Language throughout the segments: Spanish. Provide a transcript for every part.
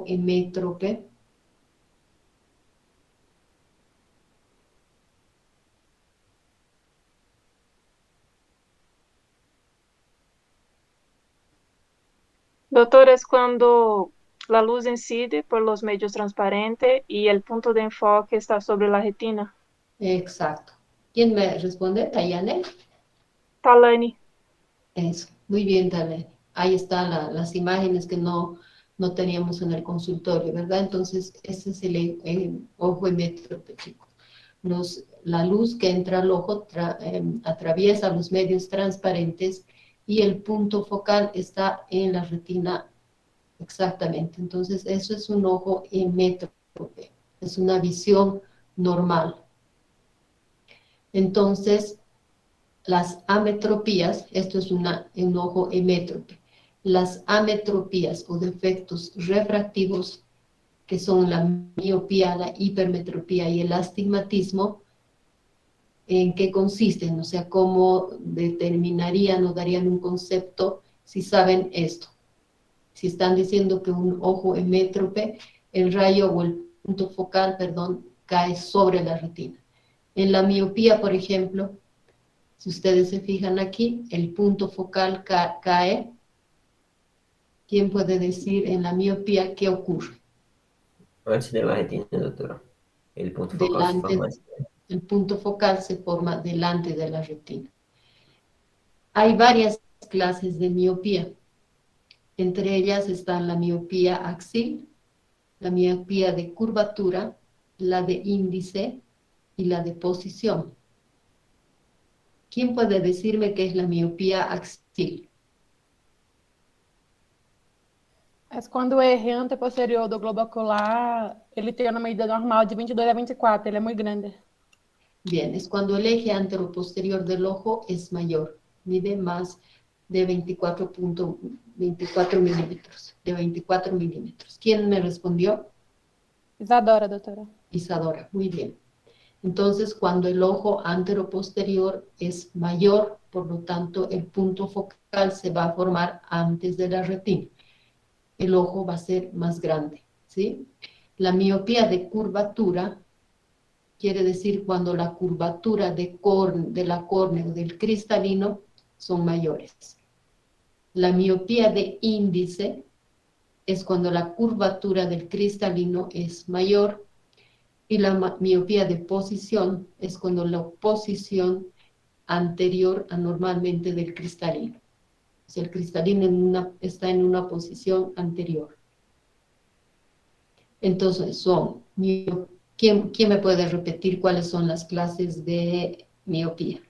hemétrope? Doctor, es cuando la luz incide por los medios transparentes y el punto de enfoque está sobre la retina. Exacto. ¿Quién me responde? Tayane. Talani. Eso. Muy bien, Tayane. Ahí están las imágenes que no teníamos en el consultorio, ¿verdad? Entonces, ese es el ojo hemétrope, chicos. La luz que entra al ojo atraviesa los medios transparentes y el punto focal está en la retina exactamente. Entonces, eso es un ojo hemétrope, es una visión normal. Entonces, las ametropías, esto es un ojo hemétrope, las ametropías o defectos refractivos, que son la miopía, la hipermetropía y el astigmatismo, ¿en qué consisten? O sea, ¿cómo determinarían o darían un concepto si saben esto? Si están diciendo que un ojo hemétrope, el rayo o el punto focal, perdón, cae sobre la retina. En la miopía, por ejemplo, si ustedes se fijan aquí, el punto focal cae. ¿Quién puede decir en la miopía qué ocurre? Antes de la retina, doctora. El punto focal se Delante, forma. el punto focal se forma delante de la retina. Hay varias clases de miopía. Entre ellas están la miopía axil, la miopía de curvatura, la de índice y la de posición. ¿Quién puede decirme qué es la miopía axil? É quando o eje anteposterior do globo ocular, ele tem uma medida normal de 22 a 24, ele é muito grande. Bien, es cuando el eje anteroposterior del ojo es mayor, mide más de 24,24 milímetros, de 24 milímetros. ¿Quién me respondió? Isadora, doutora. Isadora, muy bien. Entonces, cuando el ojo anteroposterior es mayor, por lo tanto, el punto focal se va a formar antes de la retina. El ojo va a ser más grande, ¿sí? La miopía de curvatura quiere decir cuando la curvatura de la córnea o del cristalino son mayores. La miopía de índice es cuando la curvatura del cristalino es mayor y la miopía de posición es cuando la posición anterior anormalmente del cristalino. O sea, el cristalino está en una posición anterior. Entonces, ¿quién me puede repetir cuáles son las clases de miopía?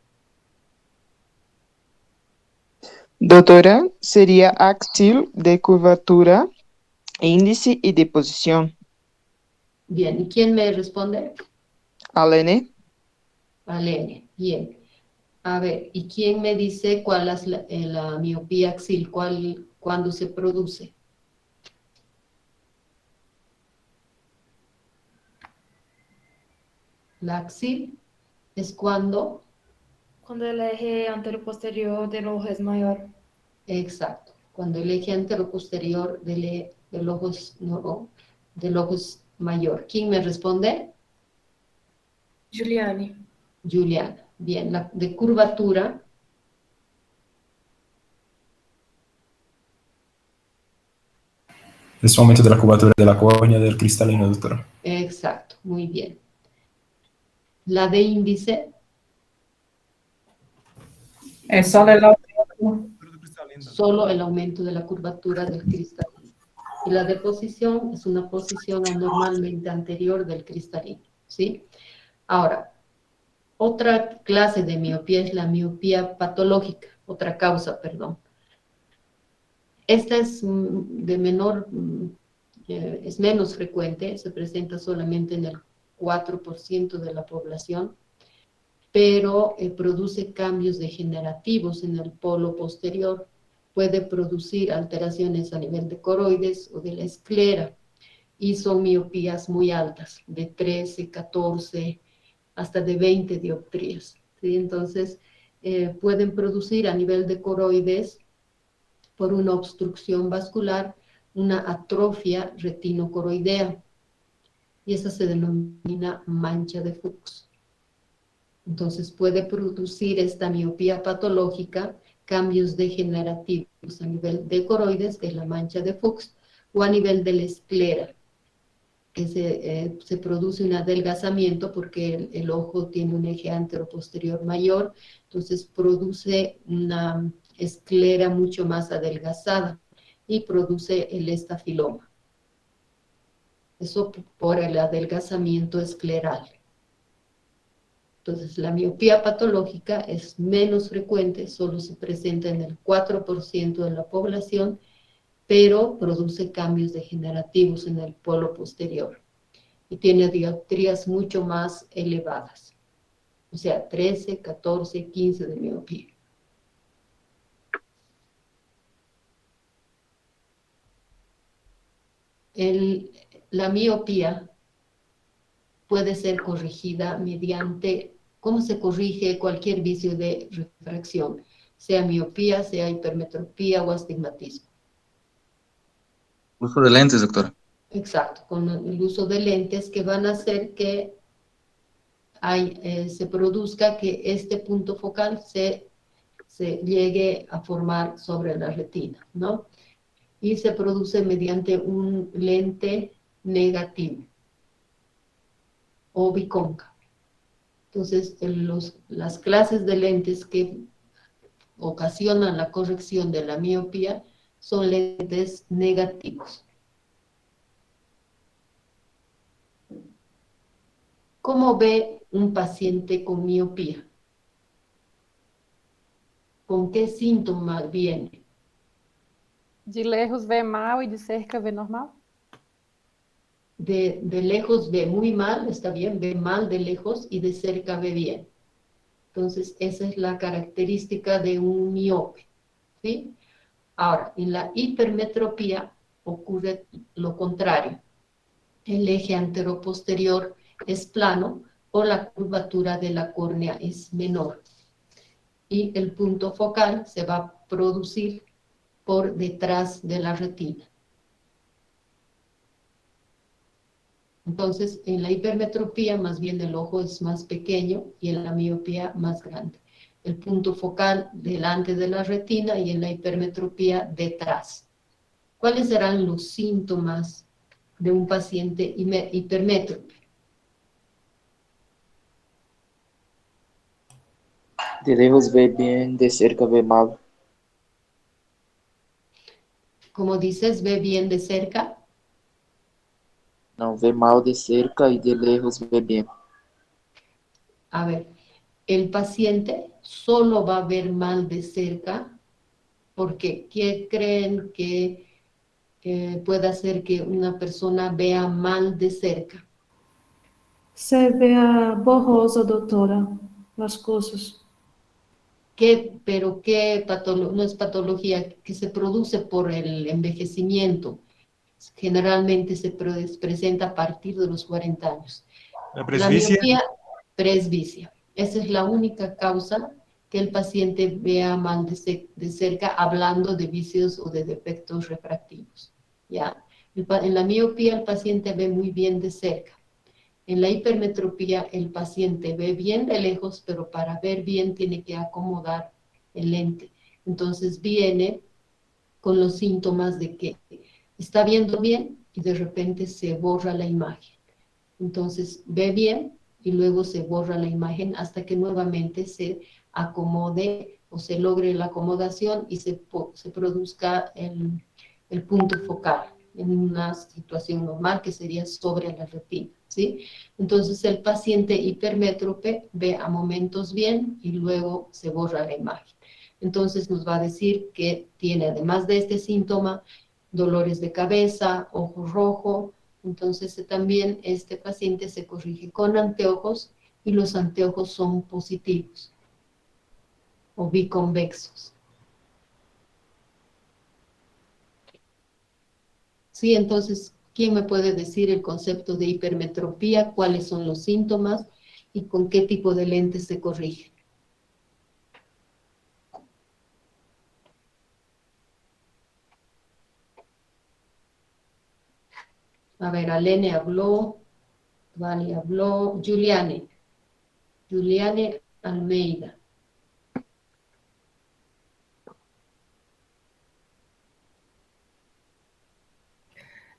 Doctora, sería axil de curvatura, índice y de posición. Bien, ¿y quién me responde? Alene, Valeria, bien. A ver, ¿y quién me dice cuál es la miopía axil? ¿Cuándo se produce? La axil es cuando, Cuando el eje anteroposterior del ojo es mayor. exacto, cuando el eje anteroposterior del ojo del ojo es mayor. ¿Quién me responde? Giuliani. Juliana. Bien, la de curvatura. Es un aumento de la curvatura de la córnea del cristalino, doctora. Exacto, muy bien. La de índice, Es solo el aumento. solo el aumento de la curvatura del cristalino. Y la de posición es una posición anormalmente anterior del cristalino, ¿sí? Ahora, otra clase de miopía es la miopía patológica, otra causa, perdón. Esta es es menos frecuente, se presenta solamente en el 4% de la población, pero produce cambios degenerativos en el polo posterior, puede producir alteraciones a nivel de coroides o de la esclera, y son miopías muy altas, de 13, 14, hasta de 20 dioptrías, ¿sí? Entonces, pueden producir a nivel de coroides por una obstrucción vascular una atrofia retinocoroidea y esa se denomina mancha de Fuchs. Entonces puede producir esta miopía patológica cambios degenerativos a nivel de coroides, que es la mancha de Fuchs, o a nivel de la esclera, que se produce un adelgazamiento porque el ojo tiene un eje anteroposterior mayor, entonces produce una esclera mucho más adelgazada y produce el estafiloma. Eso por el adelgazamiento escleral. Entonces, la miopía patológica es menos frecuente, solo se presenta en el 4% de la población, pero produce cambios degenerativos en el polo posterior y tiene dioptrías mucho más elevadas, o sea, 13, 14, 15 de miopía. La miopía puede ser corregida mediante, ¿cómo se corrige cualquier vicio de refracción? Sea miopía, sea hipermetropía o astigmatismo. Uso de lentes, doctora. Exacto, con el uso de lentes que van a hacer que se produzca que este punto focal se llegue a formar sobre la retina, ¿no? Y se produce mediante un lente negativo o bicóncavo. Entonces, las clases de lentes que ocasionan la corrección de la miopía son lentes negativos. ¿Cómo ve un paciente con miopía? ¿Con qué síntomas viene? De lejos vê mal e de cerca vê normal? De lejos ve muy mal, está bien, ve mal de lejos y de cerca ve bien. Entonces, esa es la característica de un miope, ¿sí? Ahora, en la hipermetropía ocurre lo contrario. El eje anteroposterior es plano o la curvatura de la córnea es menor. Y el punto focal se va a producir por detrás de la retina. Entonces, en la hipermetropía, más bien el ojo es más pequeño y en la miopía más grande. El punto focal delante de la retina y en la hipermetropía detrás. ¿Cuáles serán los síntomas de un paciente hipermétrope? De lejos ve bien, de cerca ve mal. Como dices, ve bien de cerca. Não, vê mal de cerca y de lejos ve bien. A ver, el paciente solo va a ver mal de cerca porque ¿qué creen que puede hacer que una persona vea mal de cerca? Se vea borrosa, doutora, as coisas. Pero qué no es patología que se produce por el envejecimiento. Generalmente se presenta a partir de los 40 años. La La presbicia. miopía, presbicia. Esa es la única causa que el paciente vea mal de cerca, hablando de vicios o de defectos refractivos. ¿Ya? En la miopía el paciente ve muy bien de cerca. En la hipermetropía el paciente ve bien de lejos, pero para ver bien tiene que acomodar el lente. Entonces viene con los síntomas de que está viendo bien y de repente se borra la imagen. Entonces ve bien y luego se borra la imagen hasta que nuevamente se acomode o se logre la acomodación y se produzca el punto focal en una situación normal que sería sobre la retina, ¿sí? Entonces el paciente hipermétrope ve a momentos bien y luego se borra la imagen. Entonces nos va a decir que tiene, además de este síntoma, dolores de cabeza, ojo rojo. Entonces también este paciente se corrige con anteojos y los anteojos son positivos o biconvexos. Sí, entonces, ¿quién me puede decir el concepto de hipermetropía? ¿Cuáles son los síntomas? ¿Y con qué tipo de lentes se corrige? A ver, Alene habló, Vale habló, Juliane Almeida.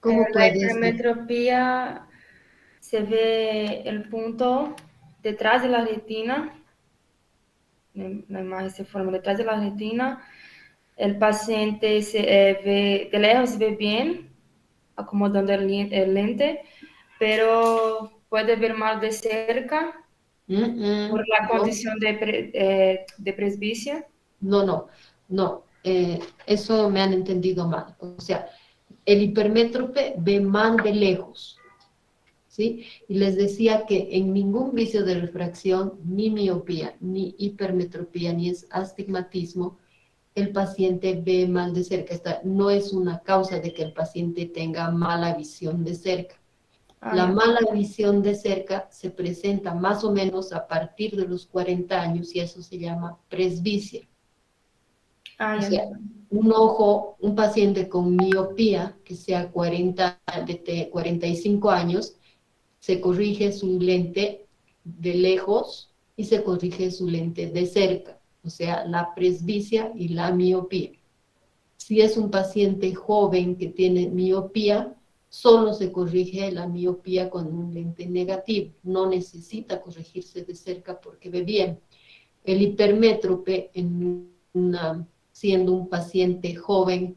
¿Cómo La puedes? hipermetropía se ve el punto detrás de la retina, la imagen se forma detrás de la retina, el paciente ve, de lejos se ve bien, acomodando el lente, pero puede ver mal de cerca por la No, condición de presbicia. no, eso me han entendido mal. O sea, el hipermétrope ve mal de lejos, ¿sí? Y les decía que en ningún vicio de refracción, ni miopía, ni hipermetropía, ni es astigmatismo, el paciente ve mal de cerca. Esta no es una causa de que el paciente tenga mala visión de cerca. La Ya. mala visión de cerca se presenta más o menos a partir de los 40 años y eso se llama presbicia. O Ya. sea, un paciente con miopía, que sea 45 años, se corrige su lente de lejos y se corrige su lente de cerca, o sea, la presbicia y la miopía. Si es un paciente joven que tiene miopía, solo se corrige la miopía con un lente negativo, no necesita corregirse de cerca porque ve bien. El hipermétrope, siendo un paciente joven,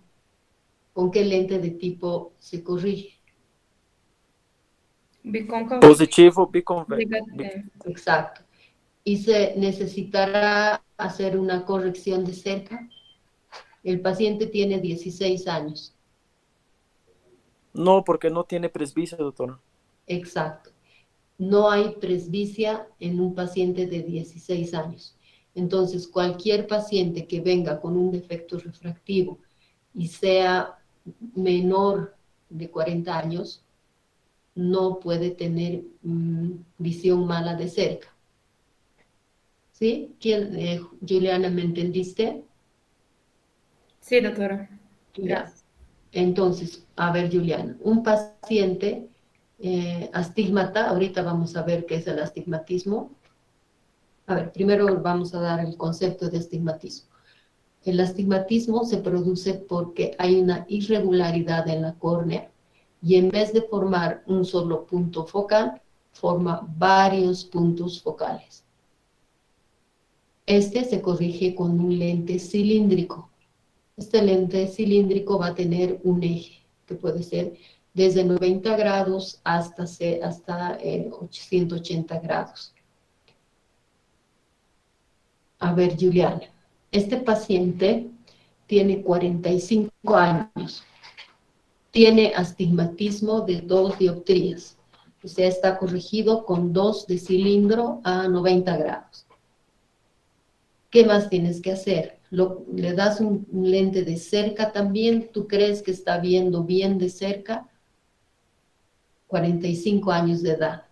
¿con qué lente de tipo se corrige? Bicóncavo. Positivo, biconvexo. Exacto. ¿Y se necesitará hacer una corrección de cerca? El paciente tiene 16 años. No, porque no tiene presbicia, doctora. Exacto. No hay presbicia en un paciente de 16 años. Entonces, cualquier paciente que venga con un defecto refractivo y sea menor de 40 años, no puede tener visión mala de cerca. ¿Sí? Juliana, ¿me entendiste? Sí, doctora. Ya. Gracias. Entonces, a ver, Juliana, un paciente astigmata, ahorita vamos a ver qué es el astigmatismo. A ver, primero vamos a dar el concepto de astigmatismo. El astigmatismo se produce porque hay una irregularidad en la córnea y en vez de formar un solo punto focal, forma varios puntos focales. Este se corrige con un lente cilíndrico. Este lente cilíndrico va a tener un eje que puede ser desde 90 grados hasta 180 grados. A ver, Juliana, este paciente tiene 45 años, tiene astigmatismo de 2 dioptrías, o sea, está corregido con 2 de cilindro a 90 grados. ¿Qué más tienes que hacer? Le das un lente de cerca también, ¿tú crees que está viendo bien de cerca? 45 años de edad.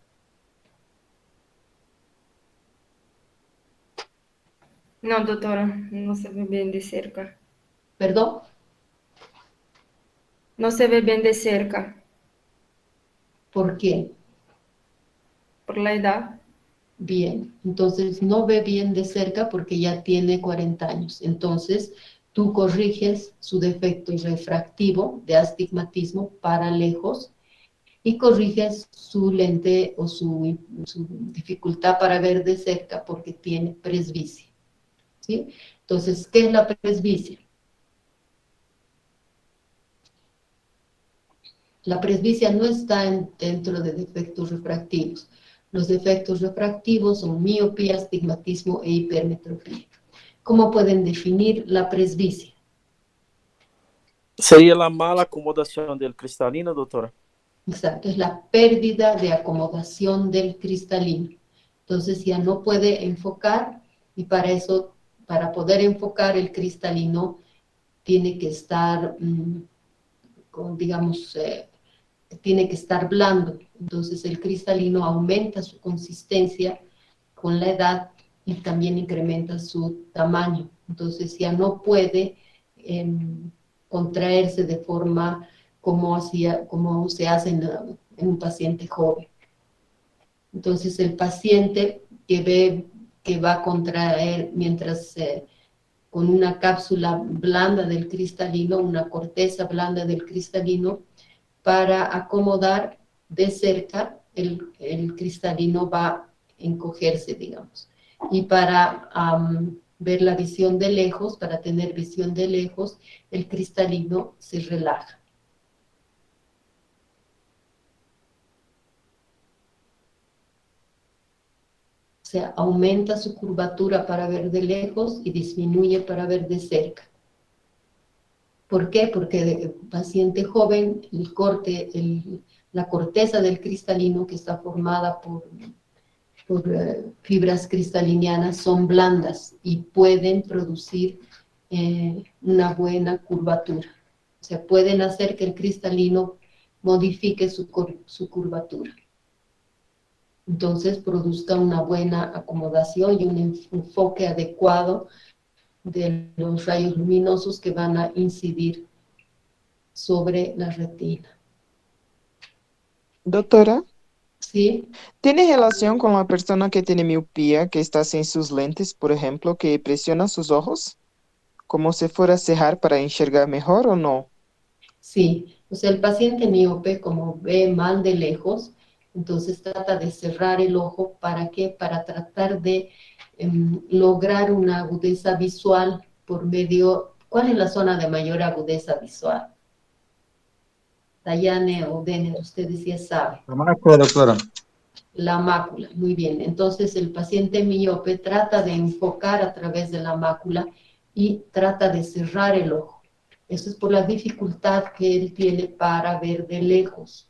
No, doctora, no se ve bien de cerca. ¿Perdón? No se ve bien de cerca ¿Por qué? por la edad. Bien, entonces no ve bien de cerca porque ya tiene 40 años. Entonces, tú corriges su defecto refractivo de astigmatismo para lejos y corriges su lente o su dificultad para ver de cerca porque tiene presbicia. ¿Sí? Entonces, ¿qué es la presbicia? La presbicia no está dentro de defectos refractivos. Los defectos refractivos son miopía, astigmatismo e hipermetropía. ¿Cómo pueden definir la presbicia? Sería la mala acomodación del cristalino, doctora. Exacto, es la pérdida de acomodación del cristalino. Entonces ya no puede enfocar y para eso, para poder enfocar el cristalino, tiene que estar, digamos, tiene que estar blando. Entonces el cristalino aumenta su consistencia con la edad y también incrementa su tamaño. Entonces ya no puede contraerse de forma como se hace en un paciente joven. Entonces el paciente que va a contraer mientras con una cápsula blanda del cristalino, una corteza blanda del cristalino, para acomodar de cerca, el cristalino va a encogerse, digamos. Y para ver la visión de lejos, para tener visión de lejos, el cristalino se relaja. O sea, aumenta su curvatura para ver de lejos y disminuye para ver de cerca. ¿Por qué? Porque el paciente joven, la corteza del cristalino, que está formada por fibras cristalinianas, son blandas y pueden producir una buena curvatura. O sea, pueden hacer que el cristalino modifique su curvatura. Entonces produzca una buena acomodación y un enfoque adecuado de los rayos luminosos que van a incidir sobre la retina. Doctora, ¿Sí? ¿tiene relación con la persona que tiene miopía, que está sin sus lentes, por ejemplo, que presiona sus ojos, como si fuera a cejar para enxergar mejor o no? Sí, o sea, el paciente miope, como ve mal de lejos, entonces trata de cerrar el ojo. ¿Para qué? Para tratar de lograr una agudeza visual por medio... ¿Cuál es la zona de mayor agudeza visual? Dayane o Denner, ustedes ya saben. La mácula, doctora. La mácula, muy bien. Entonces el paciente miope trata de enfocar a través de la mácula y trata de cerrar el ojo. Eso es por la dificultad que él tiene para ver de lejos.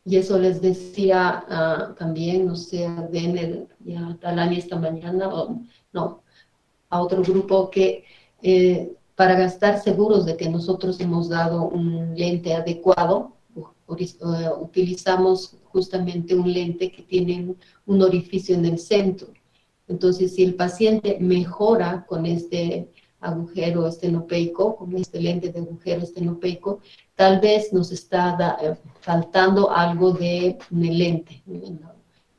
Y eso les decía también, no sé, a Denner y a Talani esta mañana, o no, a otro grupo, que para estar seguros de que nosotros hemos dado un lente adecuado, utilizamos justamente un lente que tiene un orificio en el centro. Entonces, si el paciente mejora con este agujero estenopeico, con este lente de agujero estenopeico, tal vez nos está faltando algo en el lente, en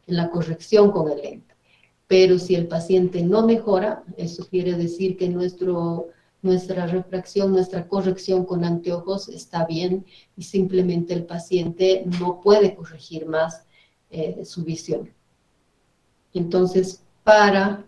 la corrección con el lente. Pero si el paciente no mejora, eso quiere decir que nuestra refracción, nuestra corrección con anteojos está bien y simplemente el paciente no puede corregir más su visión. Entonces, para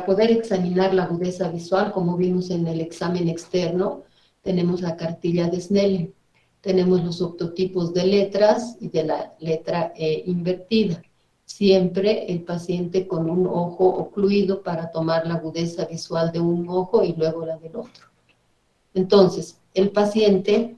poder examinar la agudeza visual, como vimos en el examen externo, tenemos la cartilla de Snellen, tenemos los octotipos de letras y de la letra E invertida. Siempre el paciente con un ojo ocluido para tomar la agudeza visual de un ojo y luego la del otro. Entonces, el paciente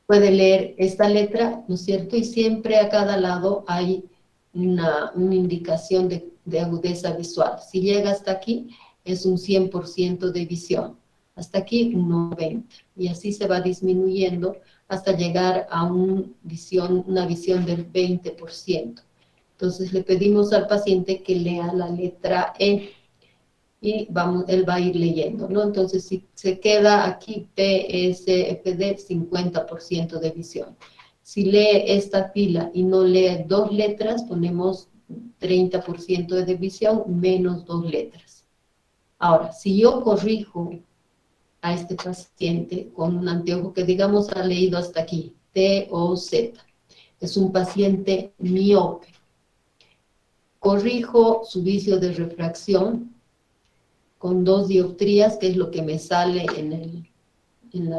puede leer esta letra, ¿no es cierto? Y siempre a cada lado hay una indicación de agudeza visual. Si llega hasta aquí, es un 100% de visión. Hasta aquí, un 90%. Y así se va disminuyendo hasta llegar a una visión del 20%. Entonces le pedimos al paciente que lea la letra E y él va a ir leyendo, ¿no? Entonces si se queda aquí PSFD, 50% de visión. Si lee esta fila y no lee dos letras, ponemos 30% de visión, menos dos letras. Ahora, si yo corrijo a este paciente con un anteojo que digamos ha leído hasta aquí, T o Z, es un paciente miope. Corrijo su vicio de refracción con 2 dioptrías, que es lo que me sale en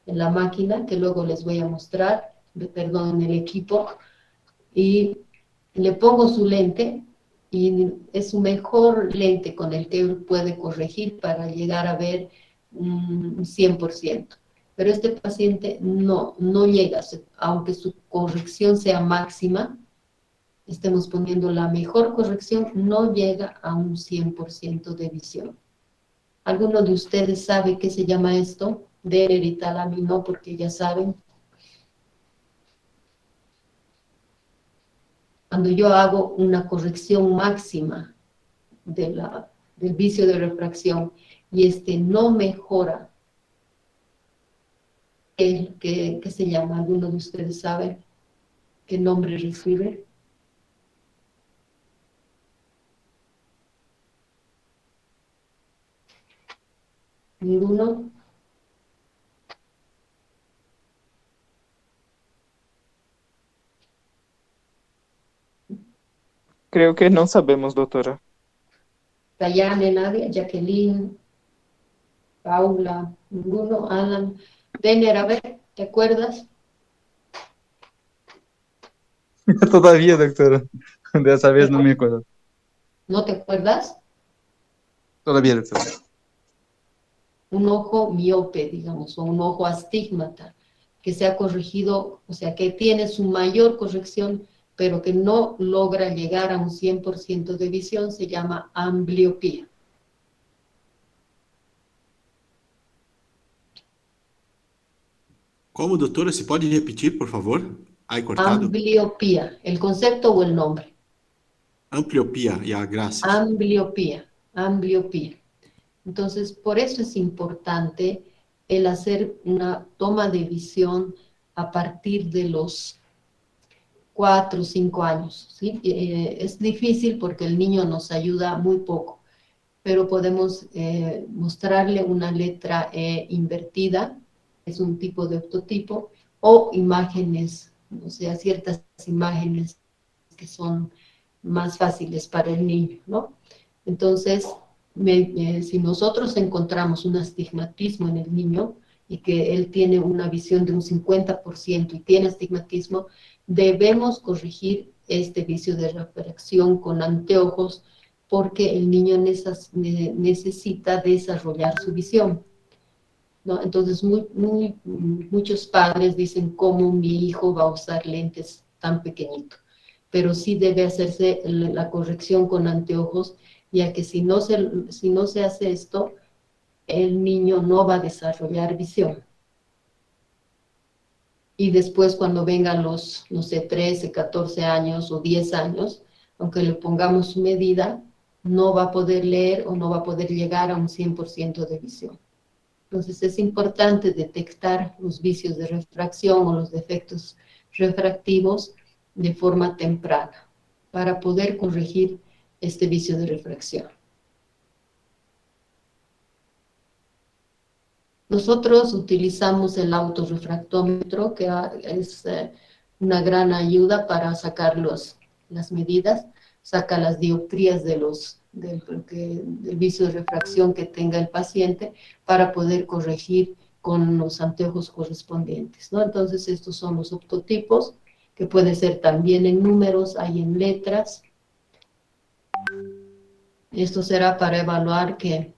la máquina, que luego les voy a mostrar, perdón, en el equipo, y le pongo su lente, y es su mejor lente con el que puede corregir para llegar a ver un 100%. Pero este paciente no llega, aunque su corrección sea máxima, estemos poniendo la mejor corrección, no llega a un 100% de visión. ¿Alguno de ustedes sabe qué se llama esto? Denner y Talami no, porque ya saben. Cuando yo hago una corrección máxima del vicio de refracción y este no mejora, ¿qué se llama? ¿Alguno de ustedes sabe qué nombre recibe? ¿Ninguno? Creo que no sabemos, doctora. Dayane, Nadia, Jacqueline, Paula, ninguno, Alan. Denner, a ver, ¿te acuerdas? Todavía, doctora. De esa vez no me acuerdo. ¿No te acuerdas? Todavía, doctora. Un ojo miope, digamos, o un ojo astigmata, que se ha corregido, o sea, que tiene su mayor corrección, pero que no logra llegar a un 100% de visión, se llama ambliopía. Como, doutora? Se pode repetir, por favor? Ai, cortado. Ambliopía, el concepto o el nombre. Ampliopía, ya, gracias. Ambliopía, ambliopía. Entonces, por eso es importante el hacer una toma de visión a partir de los 4 o 5 años, ¿sí? Es difícil porque el niño nos ayuda muy poco, pero podemos mostrarle una letra invertida, es un tipo de octotipo, o imágenes, o sea, ciertas imágenes que son más fáciles para el niño, ¿no? Entonces, si nosotros encontramos un astigmatismo en el niño y que él tiene una visión de un 50% y tiene astigmatismo, debemos corregir este vicio de refracción con anteojos porque el niño necesita desarrollar su visión, ¿no? Entonces, muchos padres dicen, ¿cómo mi hijo va a usar lentes tan pequeñito? Pero sí debe hacerse la corrección con anteojos, ya que si no se hace esto, el niño no va a desarrollar visión. Y después cuando vengan los, no sé, 13, 14 años o 10 años, aunque le pongamos su medida, no va a poder leer o no va a poder llegar a un 100% de visión. Entonces es importante detectar los vicios de refracción o los defectos refractivos de forma temprana para poder corregir este vicio de refracción. Nosotros utilizamos el autorrefractómetro, que es una gran ayuda para sacar las medidas, saca las dioptrías del vicio de refracción que tenga el paciente para poder corregir con los anteojos correspondientes, ¿no? Entonces estos son los octotipos, que puede ser también en números, hay en letras. Esto será para evaluar que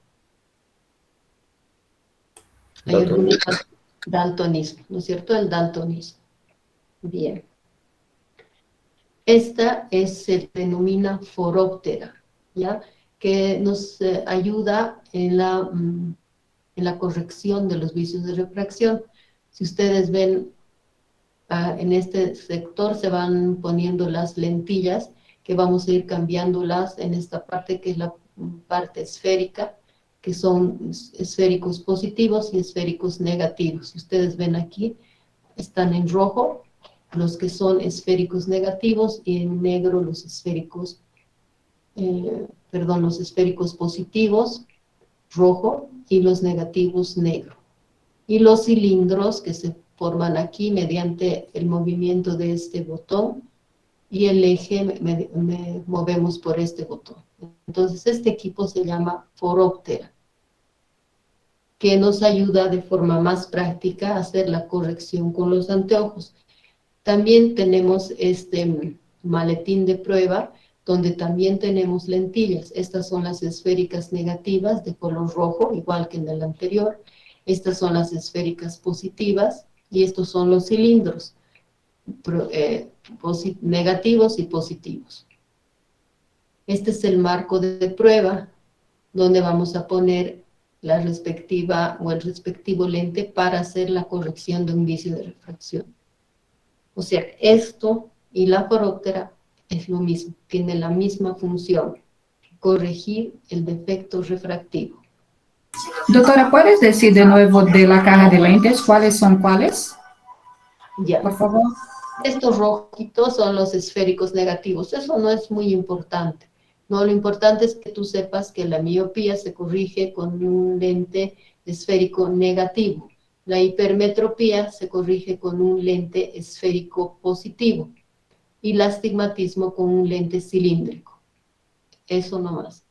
hay algún daltonismo, ¿no es cierto? El daltonismo. Bien. Esta se denomina foróptera, ¿ya? Que nos ayuda en la corrección de los vicios de refracción. Si ustedes ven, en este sector se van poniendo las lentillas, que vamos a ir cambiándolas en esta parte que es la parte esférica, que son esféricos positivos y esféricos negativos. Si ustedes ven aquí, están en rojo los que son esféricos negativos y en negro los esféricos, los esféricos positivos, rojo, y los negativos, negro. Y los cilindros que se forman aquí mediante el movimiento de este botón y el eje movemos por este botón. Entonces este equipo se llama foróptera, que nos ayuda de forma más práctica a hacer la corrección con los anteojos. También tenemos este maletín de prueba, donde también tenemos lentillas. Estas son las esféricas negativas de color rojo, igual que en el anterior. Estas son las esféricas positivas y estos son los cilindros negativos y positivos. Este es el marco de prueba, donde vamos a poner la respectiva o el respectivo lente para hacer la corrección de un vicio de refracción. O sea, esto y la foróptera es lo mismo, tiene la misma función. corregir el defecto refractivo. Doctora, ¿puedes decir de nuevo de la caja de lentes cuáles son cuáles? Ya. Por favor. Estos rojitos son los esféricos negativos. Eso no es muy importante. No, lo importante es que tú sepas que la miopía se corrige con un lente esférico negativo. La hipermetropía se corrige con un lente esférico positivo. Y el astigmatismo con un lente cilíndrico. Eso nomás.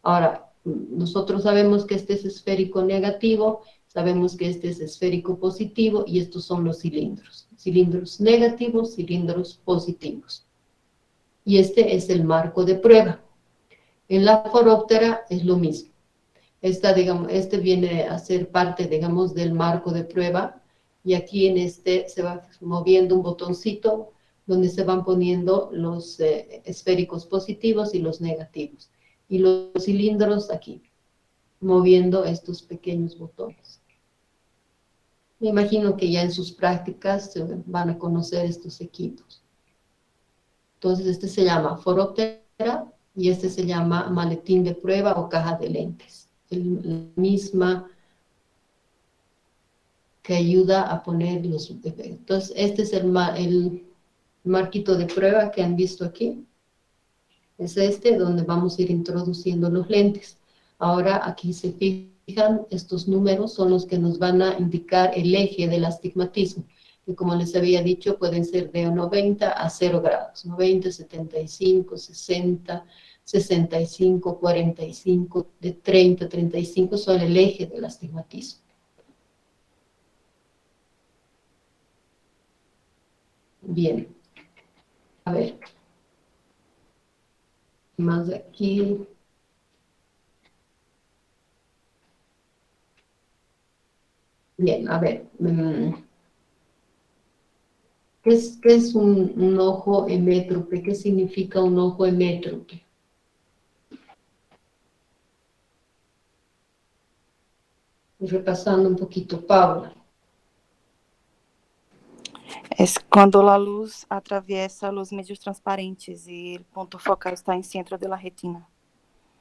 Ahora, nosotros sabemos que este es esférico negativo, sabemos que este es esférico positivo y estos son los cilindros. Cilindros negativos, cilindros positivos. Y este es el marco de prueba. En la foróptera es lo mismo. Este viene a ser parte, digamos, del marco de prueba y aquí en este se va moviendo un botoncito donde se van poniendo los esféricos positivos y los negativos. Y los cilindros aquí, moviendo estos pequeños botones. Me imagino que ya en sus prácticas van a conocer estos equipos. Entonces este se llama foróptera y este se llama maletín de prueba o caja de lentes. La misma que ayuda a poner los defectos. Entonces este es el marquito de prueba que han visto aquí. Es este donde vamos a ir introduciendo los lentes. Ahora aquí se fijan, estos números son los que nos van a indicar el eje del astigmatismo, que como les había dicho pueden ser de 90 a 0 grados, 90, 75, 60, 65, 45, de 30 a 35 son el eje del astigmatismo. Bien, a ver. Más aquí. Bien, a ver. ¿Qué es un ojo hemétrope? ¿Qué significa un ojo hemétrope? Repasando un poquito, Paula. Es cuando la luz atraviesa los medios transparentes y el punto focal está en centro de la retina.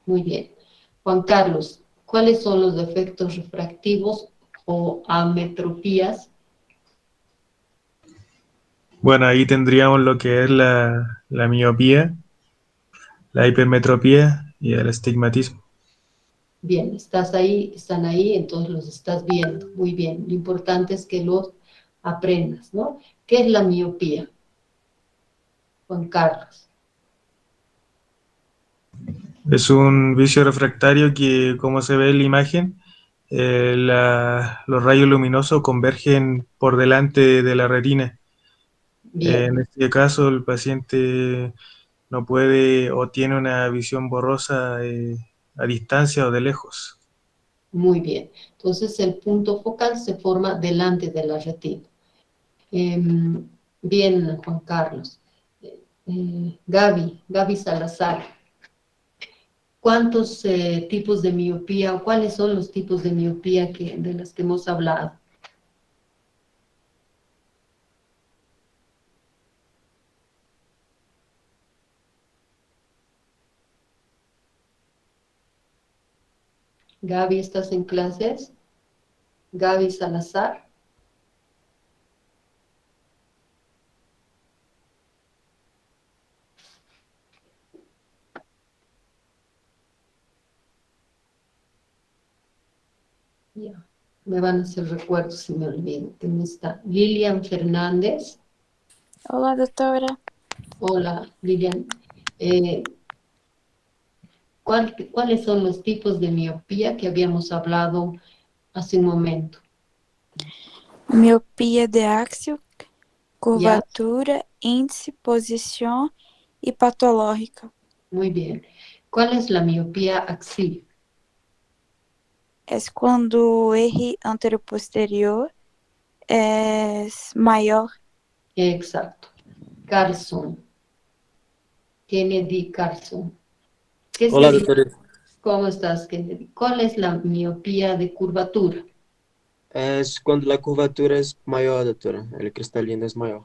Muy bien. Juan Carlos, ¿cuáles son los defectos refractivos o ametropías? Bueno, ahí tendríamos lo que es la miopía, la hipermetropía y el astigmatismo. Bien, estás ahí, están ahí, entonces los estás viendo. Muy bien. Lo importante es que los aprendas, ¿no? ¿Qué es la miopía? Juan Carlos. Es un vicio refractario que, como se ve en la imagen, los rayos luminosos convergen por delante de la retina. Bien. En este caso, el paciente no puede o tiene una visión borrosa a distancia o de lejos. Muy bien. Entonces el punto focal se forma delante de la retina. Bien, Juan Carlos. Gaby Salazar. ¿Cuántos tipos de miopía o cuáles son los tipos de miopía de las que hemos hablado? Gaby, ¿estás en clases? Gaby Salazar. Ya, me van a hacer recuerdos si me olvido. ¿Quién está? Lilian Fernández. Hola, doctora. Hola, Lilian. ¿Cuáles son los tipos de miopía que habíamos hablado hace un momento? Miopía de axio, curvatura, índice, posición y patológica. Muy bien. ¿Cuál es la miopía axial? Es cuando el eje anteroposterior es mayor. Exacto. Carlson. Kennedy Carlson. Hola, doctora. ¿Cómo estás, Kennedy? ¿Cuál es la miopía de curvatura? Es cuando la curvatura es mayor, doctora. El cristalino es mayor.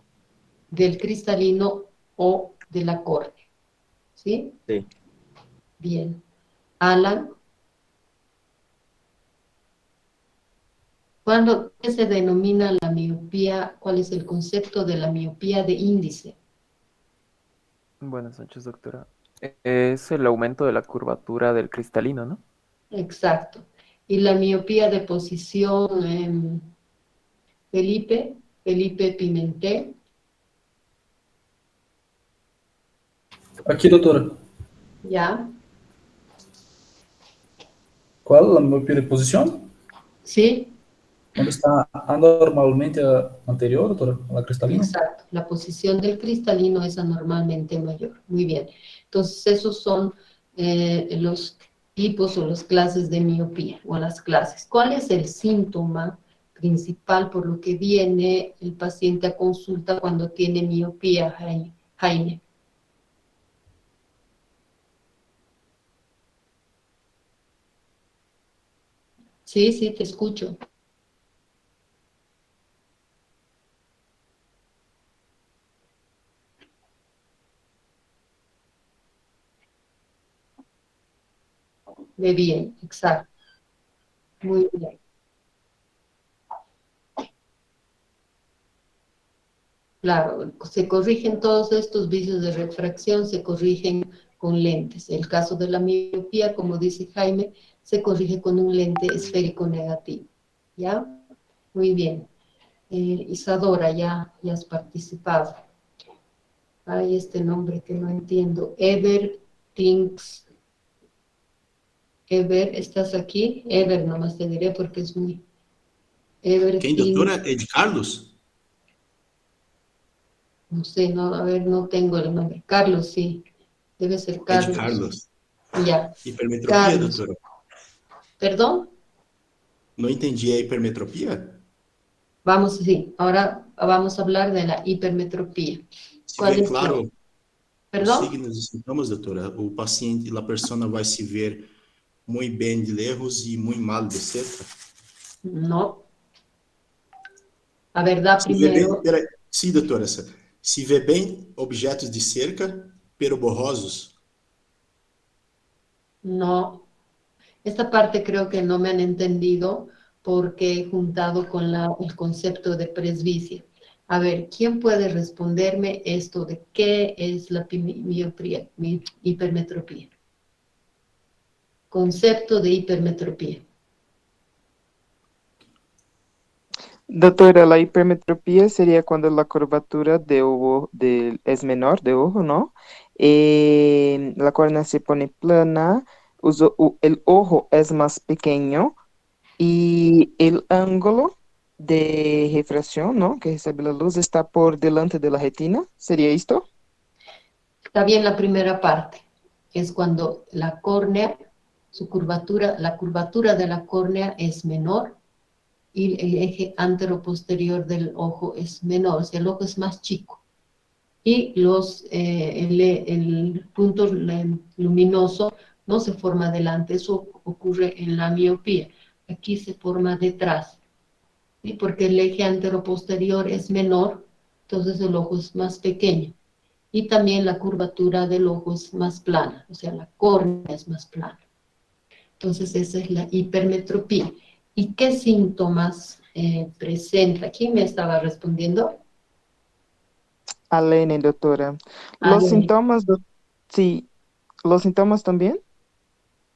Del cristalino o de la córnea. ¿Sí? Sí. Bien. Alan. ¿Qué se denomina la miopía? ¿Cuál es el concepto de la miopía de índice? Buenas noches, doctora. Es el aumento de la curvatura del cristalino, ¿no? Exacto. ¿Y la miopía de posición, Felipe Pimentel? Aqui, doutora. ¿Ya? Qual a miopia de posição? Sí. Quando está anormalmente anterior, doutora, a la cristalina. Exacto. La posición del cristalino es anormalmente mayor. Muy bien. Entonces, esos son los tipos o las clases de miopía, o las clases. ¿Cuál es el síntoma principal por lo que viene el paciente a consulta cuando tiene miopía, Jaime? Sí, sí, te escucho. De bien, exacto. Muy bien. Claro, se corrigen todos estos vicios de refracción, se corrigen con lentes. El caso de la miopía, como dice Jaime, se corrige con un lente esférico negativo. ¿Ya? Muy bien. Isadora, ya has participado. Hay este nombre que no entiendo. Ever Thinks. Ever, ¿estás aquí? Ever, nomás te diré porque es muy... Ever Quem, Thinks. doutora? É de Carlos? No sé, no, a ver, no tengo el nombre. Carlos, sí. Debe ser É de Carlos. Carlos. Ya. Hipermetropia, Carlos. doutora? ¿Perdón? Não entendi a hipermetropia? Vamos, sí. Ahora vamos a hablar de la hipermetropía. Se ¿Cuál vê es claro os ¿Perdón? signos e sintomas, doutora, o paciente, a persona vai se ver muito bem de lejos e muito mal de cerca? No. A verdade, Se vê bem, primero... peraí, sim, doutora, se vê bem objetos de cerca, pero borrosos? No. Esta parte creo que no me han entendido porque he juntado con el concepto de presbicia. A ver, ¿quién puede responderme esto de qué es la miopía, hipermetropía? Concepto de hipermetropía. Doctora, la hipermetropía sería cuando la curvatura es menor de ojo, ¿no? La córnea se pone plana, el ojo es más pequeño y el ángulo de refracción, ¿no? Que recibe la luz está por delante de la retina. ¿Sería esto? Está bien la primera parte. Es cuando la córnea, la curvatura de la córnea es menor y el eje anteroposterior del ojo es menor, o sea, el ojo es más chico. Y el punto luminoso no se forma delante, eso ocurre en la miopía. Aquí se forma detrás, ¿sí? Porque el eje anteroposterior es menor, entonces el ojo es más pequeño. Y también la curvatura del ojo es más plana, o sea, la córnea es más plana. Entonces esa es la hipermetropía. ¿Y qué síntomas presenta? ¿Quién me estaba respondiendo? Alene, doctora. Los Alene. síntomas, sí, los síntomas también.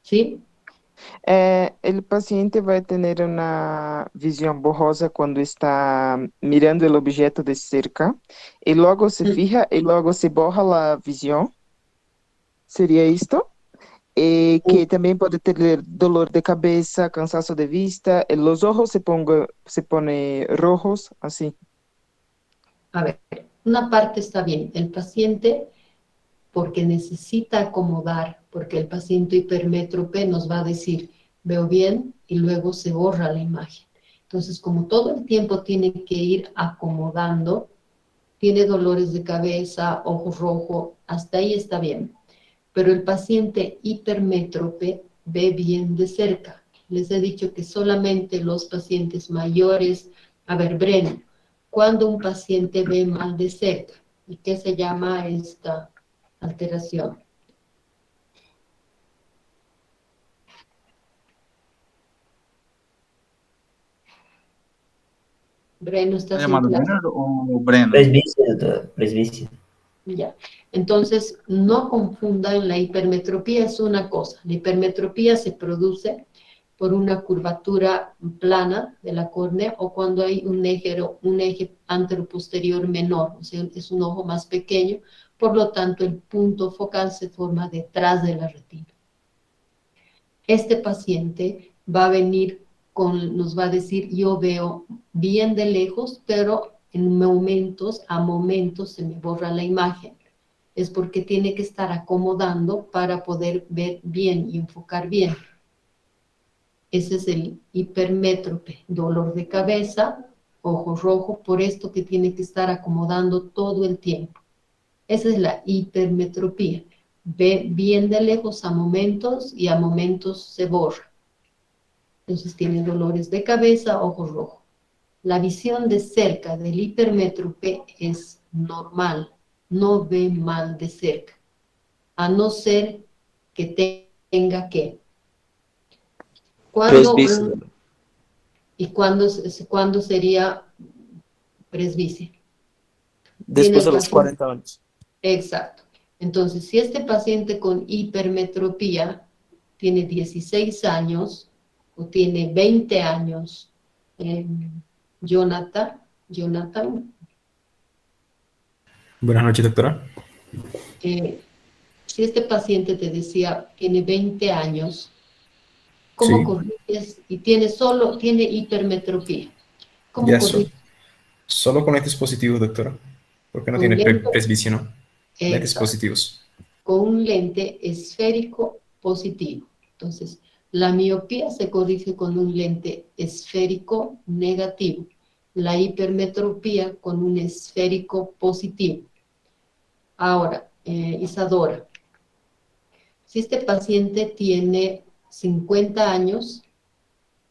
Sí. El paciente va a tener una visión borrosa cuando está mirando el objeto de cerca y luego se fija y luego se borra la visión. ¿Sería esto? Que también puede tener dolor de cabeza, cansancio de vista, los ojos se pone rojos, así. A ver, una parte está bien. El paciente, porque necesita acomodar, porque el paciente hipermétrope nos va a decir, veo bien, y luego se borra la imagen. Entonces, como todo el tiempo tiene que ir acomodando, tiene dolores de cabeza, ojo rojo, hasta ahí está bien. Pero el paciente hipermétrope ve bien de cerca. Les he dicho que solamente los pacientes mayores... A ver, Breno, cuando un paciente ve mal de cerca, ¿y qué se llama esta alteración? Breno, ¿estás en llamando clase? Brenner o Brenner? Presbicia, doctora, presbicia. Ya. Entonces, no confundan, la hipermetropía es una cosa. La hipermetropía se produce por una curvatura plana de la córnea o cuando hay un eje anteroposterior menor, o sea, es un ojo más pequeño, por lo tanto el punto focal se forma detrás de la retina. Este paciente va a venir nos va a decir, yo veo bien de lejos, pero a momentos se me borra la imagen. Es porque tiene que estar acomodando para poder ver bien y enfocar bien. Ese es el hipermétrope, dolor de cabeza, ojo rojo, por esto que tiene que estar acomodando todo el tiempo. Esa es la hipermetropía. Ve bien de lejos a momentos y a momentos se borra. Entonces tiene dolores de cabeza, ojo rojo. La visión de cerca del hipermétrope es normal, no ve mal de cerca, a no ser que tenga que. Presbicia. ¿Y cuándo sería presbicia? Después Tiene de los 40 años. Exacto. Entonces, si este paciente con hipermetropía tiene 16 años o tiene 20 años, Jonathan, Buenas noches, doctora. si este paciente te decía tiene 20 años, ¿cómo Sí. corriges? Y tiene hipermetropía. ¿Cómo Ya corriges? solo con lentes positivos, doctora. Porque no Con tiene lente- presbicia, ¿no? Lentes Exacto. positivos. Con un lente esférico positivo. Entonces, la miopía se corrige con un lente esférico negativo. La hipermetropía con un esférico positivo. Ahora, Isadora, si este paciente tiene 50 años